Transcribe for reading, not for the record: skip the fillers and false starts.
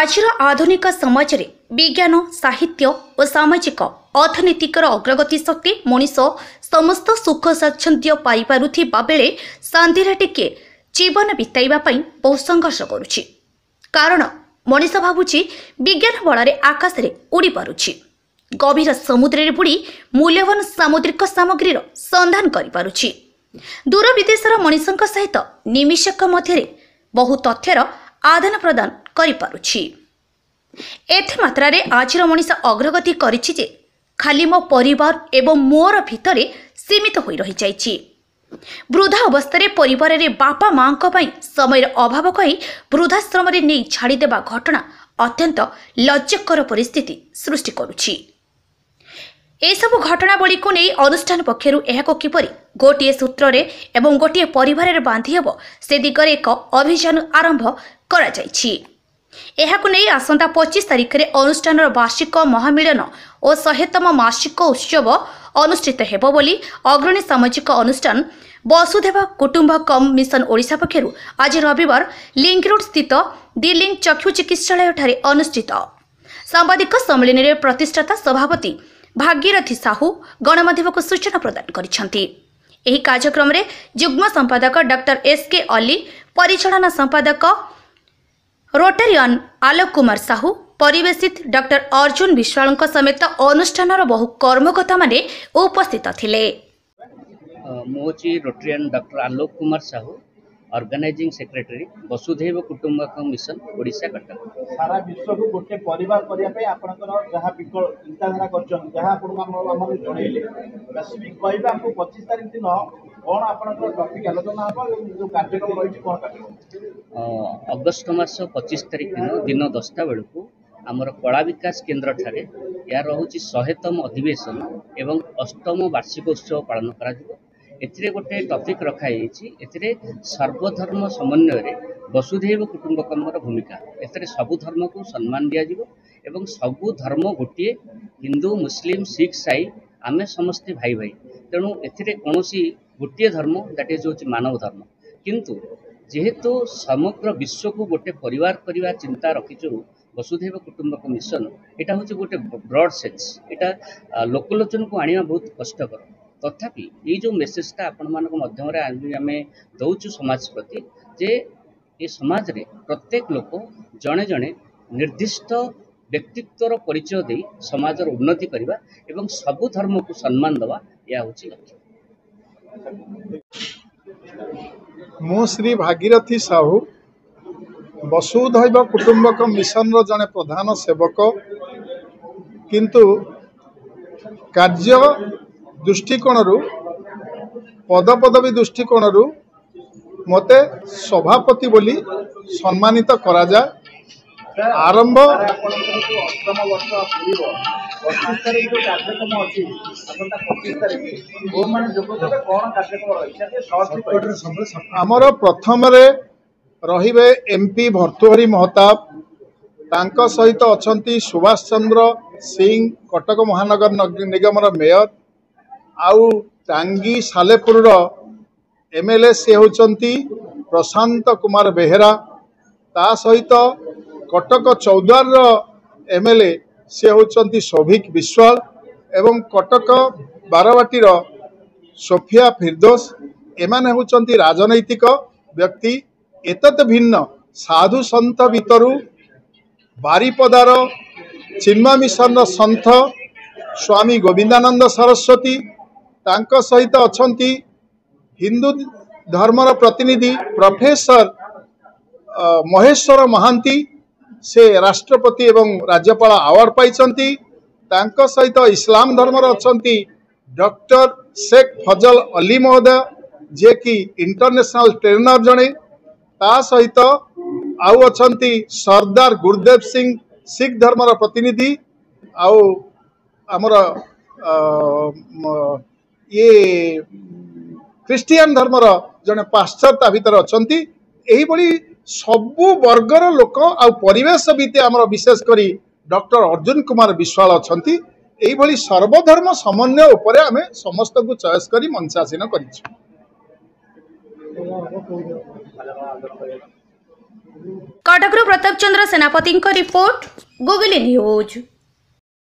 आजिर आधुनिक समाज रे विज्ञान साहित्य और सामाजिक अर्थनीतिकर अग्रगति सत्वे मनीष समस्त सुख स्वाच्छंद्य पाई पारुथिबा बेले शांति टिके जीवन बिताइबा पई बहु संघर्ष करुछि। कारण मनीष भाबुछि विज्ञान बल आकाश रे उड़ी पारुछि, गभीर समुद्र रे बुड़ी मूल्यवान सामुद्रिक सामग्रीर संधान करि पारुछि। दूर विदेशर मनीषक सहित निमिषक मध्य बहु तथ्यर आदान प्रदान करि पारुछि। एथे मात्रा रे आजिर मनीष अग्रगति करिछि जे खाली मो परिवार एवं मोर भितरे सीमित होई रहि जाइछि। वृद्धा अवस्था रे परिवार रे बापा मां पई समय अभाव कही वृद्धाश्रम रे नहीं छाड़ी देबा घटना अत्यंत लज्जाकर परिस्थिति सृष्टि करुछि। एसबु घटनावली को नहीं अनुष्ठान पक्षरु एहाको किपरि गोटिए सूत्र रे एवं गोटिए परिवार रे बांधी हेबो से दिगरे एक अभियान आरंभ करा जाइछि। एहाको नहीं आसंता 25 तारिख रे अनुष्ठान वार्षिक महामिलन और 100तम मासिक उत्सव अनुष्ठित हेबो बोली अग्रणी सामाजिक अनुष्ठान वसुधैव कुटुंबकम मिशन ओडिशा पक्षरु आज रविवार लिंक रोड स्थित दिलिंग चक्षु चिकित्सालय ठारे अनुष्ठित सांबादिक सम्मेलन रे प्रतिष्ठाता सभापति भागीरथी साहू गणमाध्यम को सूचना प्रदान करिसेंती। एही कार्यक्रम रे युग्म संपादक डॉक्टर एसके अली, परिचालना संपादक रोटारियन आलोक कुमार साहू, परिवेशित डॉक्टर अर्जुन विश्वाल समेत अनुष्ठान बहु कर्मकर्ता माने उपस्थित थिले। मोची रोटारियन doctor Alok Kumar Sahu, organising secretary वसुधैव कुटुंबकम मिशन ओडिशा कटक। सारा विश्व को गोटे परिवार करिया पे आपनकर जहा विकल चिंताधारा करछन जहा आपन हमर जणैले स्पेसिफिक कहबा आपको 25 तारिख दिन कोन आपनकर टॉपिक आलोचना हबा जो कार्यक्रम रहिछि कोन कार्यक्रम अगस्त मास 25 तारिख दिन 10टा बेलकू आमर कला विकास केन्द्र ठारे या रहुछि 100तम अधिवेशन एवं 8तम वार्षिक उत्सव पालन करा जिवो। एथिरे गोटे टॉपिक रखा जाइछि, एथिरे सर्वधर्म समन्वय रे वसुधैव कुटुंबकमर भूमिका। एथिरे सबु धर्म को सम्मान दिया जिवो एवं सबु धर्म गोटे हिंदू मुस्लिम सिख साई आमे समस्त भाई भाई, तेणु एथिरे कोनोसी गोटे धर्म दैट इज होछि मानव धर्म, किंतु जेहेतु समग्र विश्व को गोटे परिवार करिवा चिंता रखिछु वसुधैव कुटुंबकम मिशन, एटा होछि गोटे ब्रॉड सेंस, एटा लोकलोचन को आनिया बहुत कष्टकर। तथापि ये जो मेसेजटा आपण मानक माध्यम रे आमे दउछु समाज प्रति जे ये समाज रे प्रत्येक लोक जणे जणे निर्दिष्ट व्यक्तित्वर परिचय दे समाज रो उन्नति करबा एवं सबु धर्म को सम्मान दवा या होछि लक्ष्य। मु श्री भागीरथी साहू वसुधैव कुटुंबकम मिशन रो जने प्रधान सेवक, किंतु कार्य दृष्टिकोण पदपदवी दृष्टिकोण मते सभापति बोली सम्मानित करा जाए। आरंभ आमर प्रथम रहिबे एमपी भर्तृहरि महताब, तांका सहित अछंती सुभाष चंद्र सिंह कटक महानगर निगम मेयर, आउ टांगी सालेपुर एमएलए से होचंती प्रशांत कुमार बेहेरा, ता सहित कटक चौद्वार एमएलए से होचंती सौभिक विश्वाल एवं कटक बारवाटीर सोफिया फिरदोस। एमाने होचंती राजनैतिक व्यक्ति। एतत भिन्न साधु संत भितरु बारिपदार चिन्मय मिशन संत स्वामी गोविंदानंद सरस्वती, तांका सहित अछंती हिंदू धर्मर प्रतिनिधि प्रोफेसर महेश्वर महांती, से राष्ट्रपति एवं राज्यपाल अवार्ड पाइछंती। तांका सहित इस्लाम धर्मर अछंती डॉक्टर शेख फजल अली महोदय, जे कि इंटरनेशनल ट्रेनर जणे। ता सहित आउ अछंती सरदार गुरुदेव सिंह सिख धर्मर प्रतिनिधि, आउ हमर ये क्रिस्टियन धर्मर जने पास्टर ता भीतर अछंती। एही बड़ी सबु वर्गर लोक आ परिवेश बीते आमर विशेष करी डॉक्टर अर्जुन कुमार विश्वाल अछंती। एही बड़ी सर्वधर्म समन्वय उपरे आमे समस्त को चॉइस करी मंचासीन करिछु। कटकରୁ प्रताप चंद्र सेनापति रिपोर्ट गुगली न्यूज।